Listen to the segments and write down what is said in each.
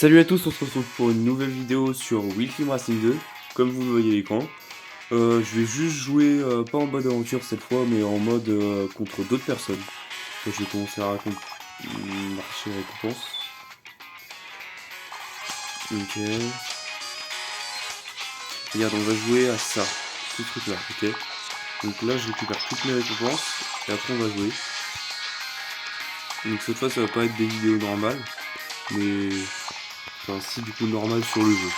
Salut à tous, on se retrouve pour une nouvelle vidéo sur Wheel Sim Racing 2, comme vous le voyez à l'écran. Je vais juste jouer, pas en mode aventure cette fois, mais en mode contre d'autres personnes. Je vais commencer à marcher la récompense. Ok. Regarde, on va jouer à ça, ce truc là, ok. Donc là, je récupère toutes mes récompenses, et après on va jouer. Donc cette fois, ça va pas être des vidéos normales, mais enfin si du coup normal sur le jeu.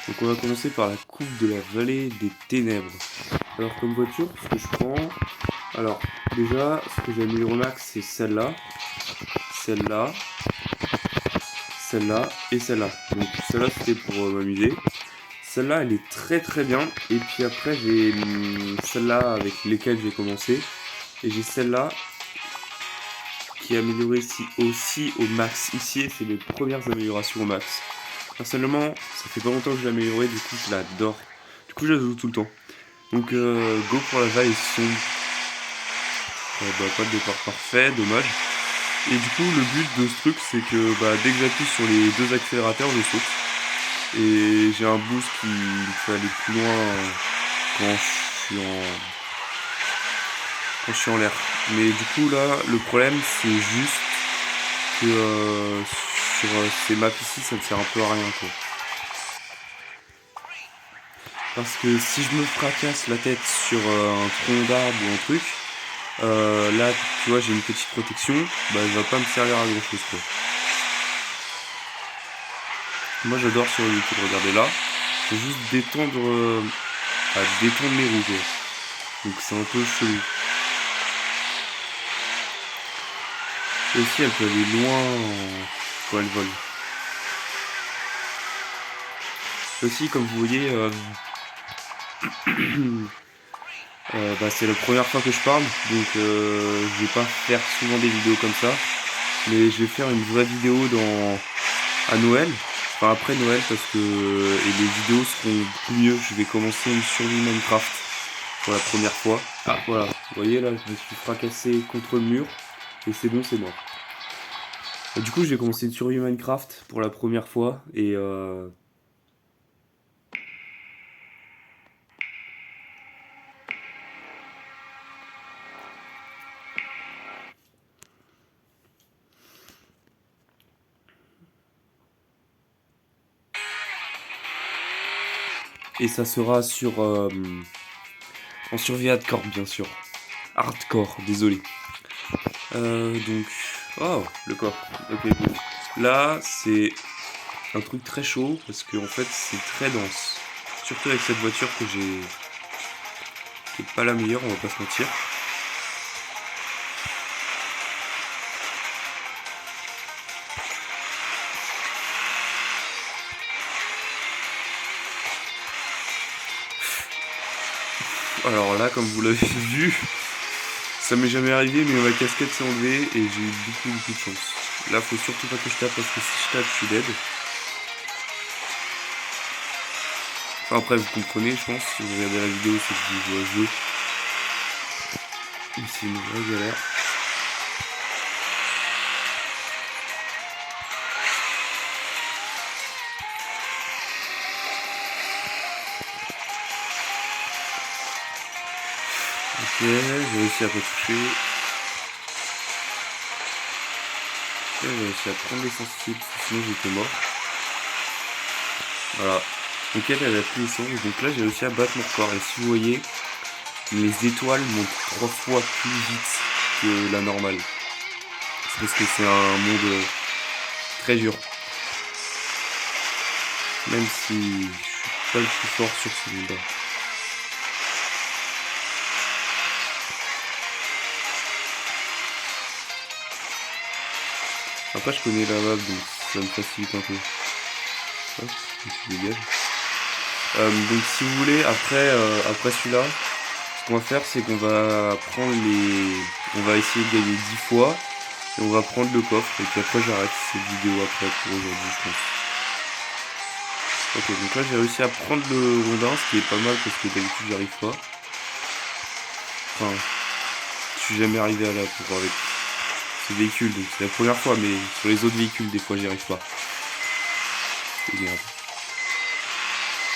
Donc on va commencer par la coupe de la vallée des ténèbres. Alors comme voiture, ce que je prends... Alors déjà, ce que j'ai amélioré au max, c'est celle-là, celle-là, celle-là et celle-là. Donc celle-là c'était pour m'amuser. Celle-là elle est très très bien. Et puis après j'ai celle-là avec lesquelles j'ai commencé. Et j'ai celle-là qui est améliorée ici aussi au max. Ici c'est les premières améliorations au max. Personnellement, ça fait pas longtemps que je l'ai améliorée, du coup je l'adore. Du coup je la joue tout le temps. Donc go pour la vallée sombre. Pas de départ parfait, dommage. Et du coup le but de ce truc c'est que dès que j'appuie sur les deux accélérateurs je saute. Et j'ai un boost qui me fait aller plus loin quand je suis en l'air. Mais du coup là le problème c'est juste que sur ces maps ici ça ne sert un peu à rien quoi. Parce que si je me fracasse la tête sur un tronc d'arbre ou un truc, là tu vois j'ai une petite protection, elle va pas me servir à grand chose quoi. Moi j'adore sur YouTube, regardez là, c'est juste détendre, détendre mes roues quoi. Donc c'est un peu chelou. Et aussi elle peut aller loin quand elle vole. Aussi comme vous voyez, c'est la première fois que je parle, donc je vais pas faire souvent des vidéos comme ça. Mais je vais faire une vraie vidéo à Noël, enfin après Noël parce que et les vidéos seront beaucoup mieux. Je vais commencer une survie Minecraft pour la première fois. Ah voilà, vous voyez là je me suis fracassé contre le mur et c'est bon, c'est mort. Et du coup je vais commencer une survie Minecraft pour la première fois et ça sera sur en survie hardcore bien sûr. Hardcore, désolé. Donc oh le coffre. Ok good. Là c'est un truc très chaud parce que en fait c'est très dense. Surtout avec cette voiture que j'ai qui est pas la meilleure, on va pas se mentir. Alors là comme vous l'avez vu, ça m'est jamais arrivé mais ma casquette s'est enlevée et j'ai eu beaucoup de chance. Là faut surtout pas que je tape parce que si je tape je suis dead. Enfin après vous comprenez je pense, si vous regardez la vidéo c'est que je joue à ce jeu. C'est une vraie galère. Ok, j'ai réussi à pas toucher. Ok, j'ai réussi à prendre les sensibles, sinon j'étais mort. Voilà. Donc elle a plus les sens, donc là j'ai réussi à battre mon record. Et si vous voyez, les étoiles montent 3 fois plus vite que la normale. C'est parce que c'est un monde très dur. Même si je suis pas le plus fort sur ce monde-là. Après je connais la map donc ça me facilite un peu. Hop, je me dégage. Donc si vous voulez, après celui-là, ce qu'on va faire c'est qu'on va prendre on va essayer de gagner 10 fois. Et on va prendre le coffre et puis après j'arrête cette vidéo après pour aujourd'hui je pense. Ok donc là j'ai réussi à prendre le rondin ce qui est pas mal parce que d'habitude j'y arrive pas. Enfin je suis jamais arrivé à là pour avec ce véhicule, donc c'est la première fois, mais sur les autres véhicules, des fois, j'y arrive pas. Et merde.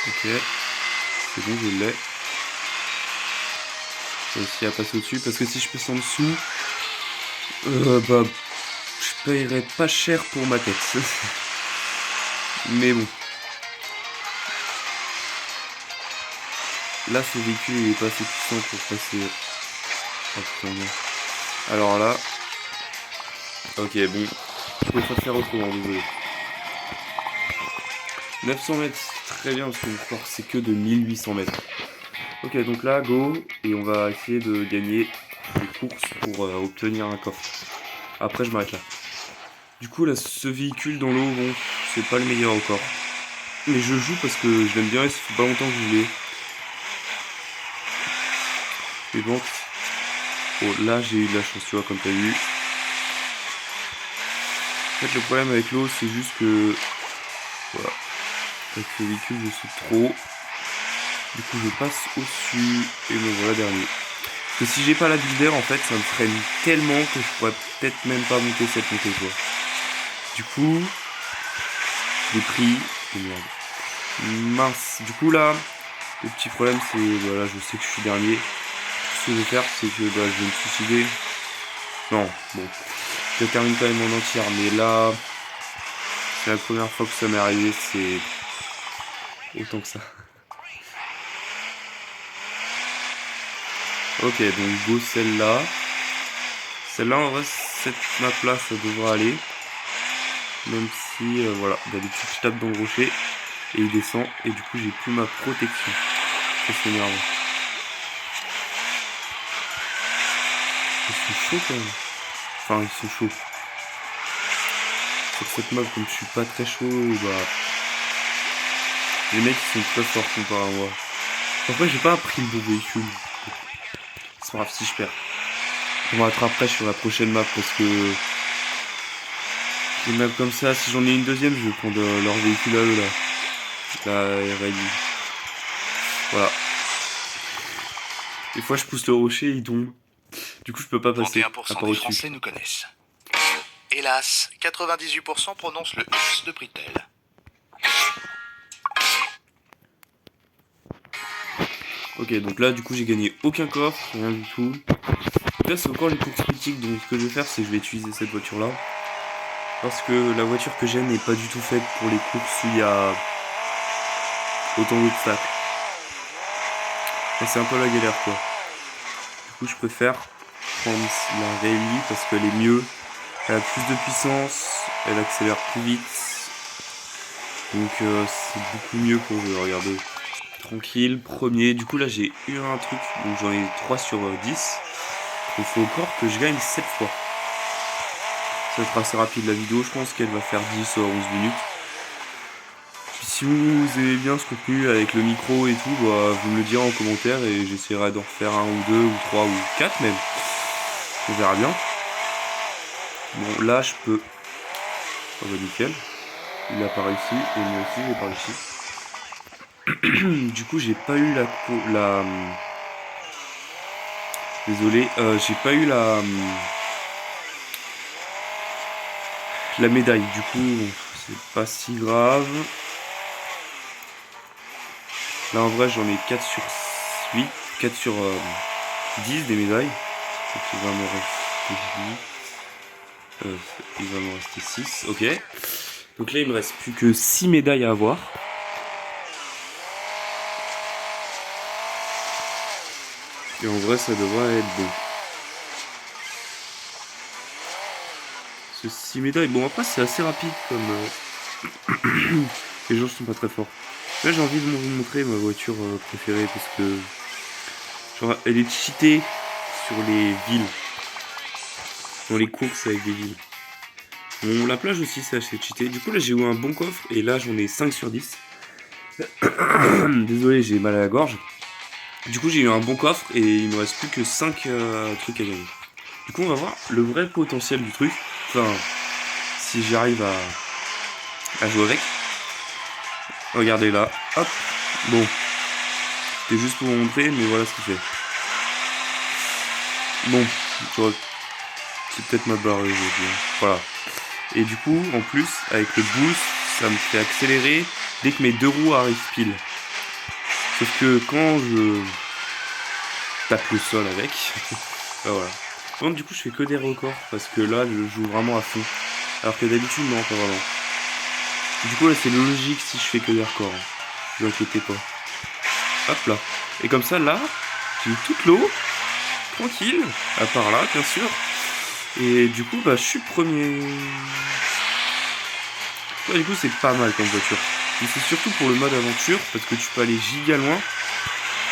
Ok, c'est bon, je l'ai. J'ai réussi à passer au-dessus, parce que si je passe en dessous, bah, je paierais pas cher pour ma tête. Mais bon. Là, ce véhicule, il est pas assez puissant pour passer. Oh, putain, non. Alors là. Ok, bon. Je peux pas faire autrement, désolé. 900 mètres, c'est très bien, parce que mon corps, c'est que de 1800 mètres. Ok, donc là, go. Et on va essayer de gagner des courses pour obtenir un coffre. Après, je m'arrête là. Du coup, là, ce véhicule dans l'eau, bon, c'est pas le meilleur encore. Mais je joue parce que je l'aime bien et ça fait pas longtemps que je l'ai. Mais bon. Oh, là, j'ai eu de la chance, tu vois, comme t'as vu. En fait, le problème avec l'eau, c'est juste que... Voilà. Avec ce véhicule, je saute trop. Du coup, je passe au-dessus et me voilà dernier. Parce que si j'ai pas la builder, en fait, ça me freine tellement que je pourrais peut-être même pas monter cette montée, quoi. Du coup, je l'ai pris. Et merde. Mince. Du coup, là, le petit problème, c'est... Voilà, je sais que je suis dernier. Ce que je vais faire, c'est que bah, je vais me suicider. Non, bon. Je termine quand même en entière, mais là... C'est la première fois que ça m'est arrivé, c'est... Autant que ça. Ok, donc go celle-là. Celle-là, en vrai, cette map-là, ça devrait aller. Même si, voilà, d'habitude, je tape dans le rocher et il descend. Et du coup, j'ai plus ma protection. Ça, c'est énervant. Ils sont chauds quand même. Enfin, ils sont chauds. Sur cette map, comme je suis pas très chaud, bah... Les mecs, ils sont très forts comparé à moi. Après, j'ai pas appris le bon véhicule. C'est pas grave si je perds. On va rattraper sur la prochaine map parce que... Des maps comme ça, si j'en ai une deuxième, je vais prendre leur véhicule à eux là. La RAI. Voilà. Des fois, je pousse le rocher et il tombe. Du coup, je peux pas passer. 31% des Français nous connaissent. Hélas, 98% prononcent le S de Britel. Ok, donc là, du coup, j'ai gagné aucun coffre, rien du tout. Là, c'est encore les courses critiques, donc ce que je vais faire, c'est que je vais utiliser cette voiture-là. Parce que la voiture que j'aime n'est pas du tout faite pour les courses où il y a autant d'obstacles. C'est un peu la galère, quoi. Du coup, je préfère prendre la Rally parce qu'elle est mieux. Elle a plus de puissance, elle accélère plus vite. Donc, c'est beaucoup mieux pour jouer. Regardez. Tranquille, premier. Du coup, là, j'ai eu un truc. Donc, j'en ai 3 sur 10. Il faut encore que je gagne 7 fois. Ça va être assez rapide la vidéo. Je pense qu'elle va faire 10 à 11 minutes. Puis, si vous aimez bien ce contenu avec le micro et tout, bah, vous me le direz en commentaire et j'essaierai d'en refaire un ou deux ou trois ou 4 même. On verra bien. Bon, là, je peux. Oh bah, nickel. Il a pas réussi et moi aussi, j'ai pas réussi. Du coup, j'ai pas eu la... Désolé, j'ai pas eu la médaille. Du coup, c'est pas si grave. Là, en vrai, j'en ai 4 sur 8, 4 sur 10 des médailles. Donc, il va m'en rester 8. Il va m'en rester 6, ok. Donc là, il me reste plus que 6 médailles à avoir. Et en vrai, ça devrait être bon. Ce 6 médailles, bon après c'est assez rapide comme... Les gens sont pas très forts. Là j'ai envie de vous montrer ma voiture préférée parce que... Genre elle est cheatée sur les villes. Dans les courses avec des villes. Bon, la plage aussi c'est assez cheaté. Du coup là j'ai eu un bon coffre et là j'en ai 5 sur 10. Désolé, j'ai mal à la gorge. Du coup j'ai eu un bon coffre et il me reste plus que 5 trucs à gagner. Du coup on va voir le vrai potentiel du truc. Enfin, si j'arrive à jouer avec. Regardez là, hop, bon, c'était juste pour vous montrer, mais voilà ce qu'il fait. Bon, C'est peut-être ma barre aujourd'hui. Voilà. Et du coup, en plus, avec le boost, ça me fait accélérer dès que mes deux roues arrivent pile. Sauf que quand je tape le sol avec, bah voilà. Donc du coup, je fais que des records parce que là, je joue vraiment à fond. Alors que d'habitude, non, pas vraiment. Du coup, là, c'est logique si je fais que des records. Ne vous inquiétez pas. Hop là. Et comme ça, là, j'ai toute l'eau. Tranquille. À part là, bien sûr. Et du coup, bah, je suis premier. Ouais, du coup, c'est pas mal comme voiture. Et c'est surtout pour le mode aventure, parce que tu peux aller giga loin.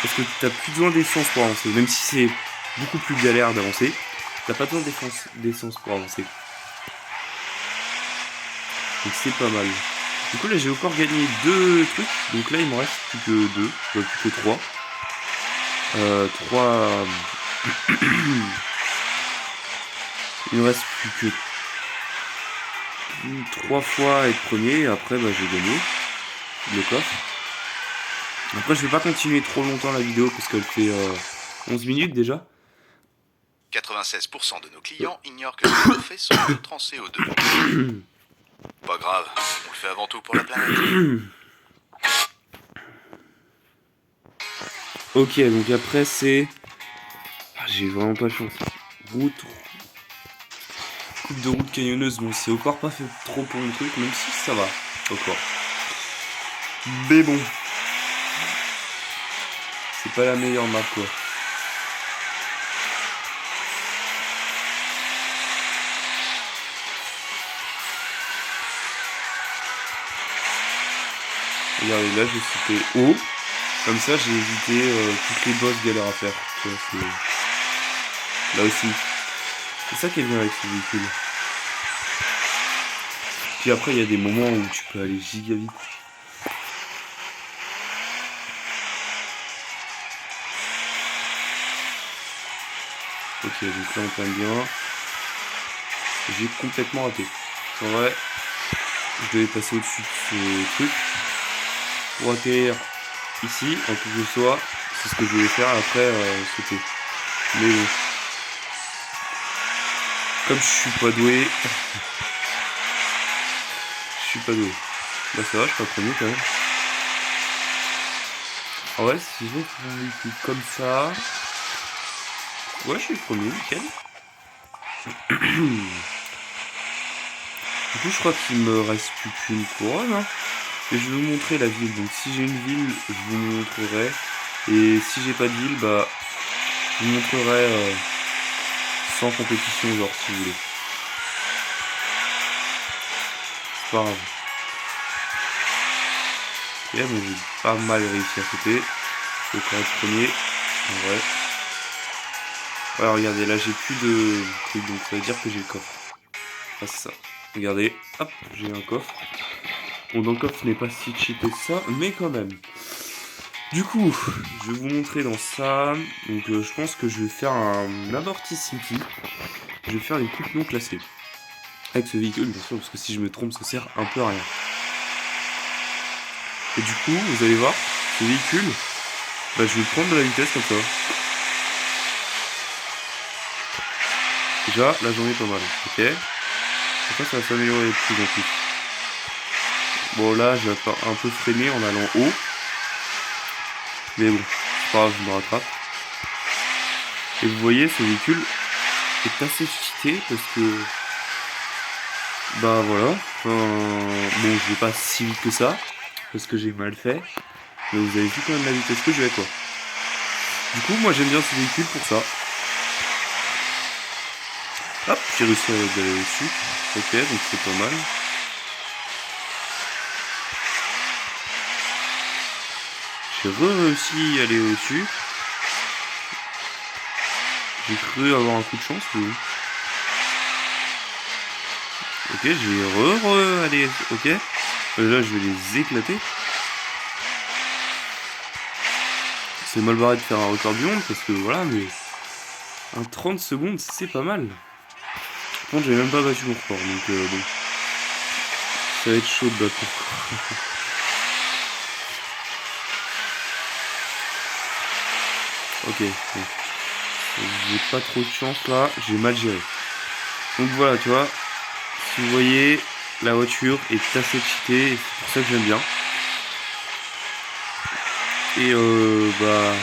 Parce que t'as plus besoin d'essence pour avancer. Même si c'est beaucoup plus galère d'avancer, t'as pas besoin d'essence pour avancer. Donc c'est pas mal. Du coup, là, j'ai encore gagné 2 trucs. Donc là, il me reste plus que 2. Plus que 3. 3... Il me reste plus que 3 fois être premier. Et après, bah, j'ai gagné le coffre. Après, je vais pas continuer trop longtemps la vidéo parce qu'elle fait 11 minutes déjà. 96% de nos clients ignorent que les trophées sont neutres en CO2. Pas grave, on le fait avant tout pour la planète. Ok, donc après c'est... Ah, j'ai vraiment pas de chance. Route... Coupe de route canyonneuse, bon c'est encore pas fait trop pour mon truc, même si ça va, encore. Mais bon. C'est pas la meilleure map quoi. Regardez, là j'ai sauté haut. Comme ça j'ai évité toutes les boss galères à faire. Tu vois, c'est... Là aussi. C'est ça qui est bien avec ce véhicule. Puis après il y a des moments où tu peux aller giga vite. Ok, donc là on plane bien. J'ai complètement raté. En vrai, je devais passer au-dessus de ce truc. Pour atterrir ici, en tout que soit, c'est ce que je voulais faire après sauter. Mais bon. Comme je suis pas doué. Je suis pas doué. Bah ça va, je suis pas premier quand même. En vrai, si je vais faire un véhicule comme ça. Ouais, je suis le premier, nickel. Du coup, je crois qu'il me reste plus qu'une couronne. Hein. Et je vais vous montrer la ville. Donc, si j'ai une ville, je vous montrerai. Et si j'ai pas de ville, bah, je vous montrerai sans compétition, genre, si vous voulez. C'est pas grave. Ok, mais j'ai pas mal réussi à sauter. Je vais quand même être premier. En vrai. Voilà, regardez, là, j'ai plus de trucs. Donc, ça veut dire que j'ai le coffre. Ah, c'est ça. Regardez, hop, j'ai un coffre. Bon, dans le coffre, ce n'est pas si cheaté ça, mais quand même. Du coup, je vais vous montrer dans ça. Donc, je pense que je vais faire un Aborti City. Je vais faire une coupe non classée. Avec ce véhicule, bien sûr, parce que si je me trompe, ça sert un peu à rien. Et du coup, vous allez voir, ce véhicule, bah, je vais prendre de la vitesse comme ça. Déjà, là, j'en ai pas mal, ok. Après, ça va s'améliorer de plus en plus. Bon, là, je vais un peu freiner en allant haut. Mais bon, c'est pas grave, je me rattrape. Et vous voyez, ce véhicule est assez cheaté parce que... Bah voilà. Bon, je vais pas si vite que ça. Parce que j'ai mal fait. Mais vous avez vu quand même la vitesse que je vais, quoi. Du coup, moi, j'aime bien ce véhicule pour ça. Hop, j'ai réussi à aller dessus. Ok, donc c'est pas mal. J'ai réussi à aller au-dessus. J'ai cru avoir un coup de chance, mais... Ok, j'ai allez, ok. Là, je vais les éclater. C'est mal barré de faire un record du monde, parce que voilà, mais... Un 30 secondes, c'est pas mal. Par contre, j'ai même pas battu mon record, donc bon. Ça va être chaud de battre mon record. Ok, bon. j'ai pas trop de chance là, j'ai mal géré. Donc voilà, tu vois, si vous voyez, la voiture est assez cheatée, et c'est pour ça que j'aime bien. Et bah,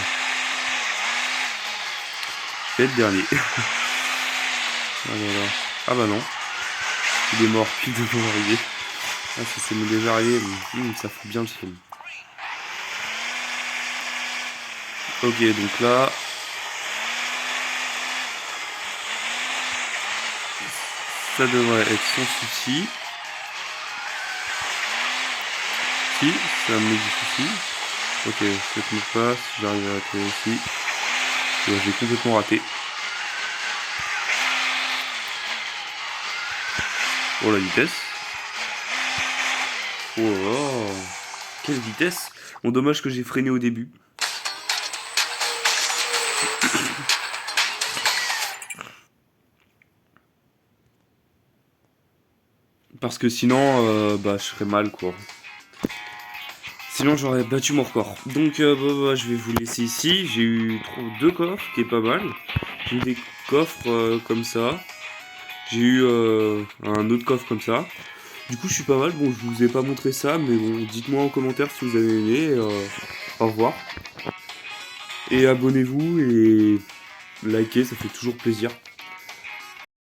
je vais être dernier. Ah, là, là. Ah bah non, il est mort pile devant l'arrivée. Ah, ça c'est déjà arrivé, ça fait bien le film. Ok, donc là, ça devrait être sans souci. Si, ça me met du souci. Ok, cette me passe, j'arrive à atterrir ici. J'ai complètement raté. Oh la vitesse. Oh là là. Quelle vitesse. Bon, dommage que j'ai freiné au début. Parce que sinon, bah, je serais mal, quoi. Sinon, j'aurais battu mon record. Donc, je vais vous laisser ici. J'ai eu deux coffres, qui est pas mal. J'ai eu des coffres comme ça. J'ai eu un autre coffre comme ça. Du coup, je suis pas mal. Bon, je vous ai pas montré ça, mais bon, dites-moi en commentaire si vous avez aimé. Au revoir. Et abonnez-vous et likez, ça fait toujours plaisir.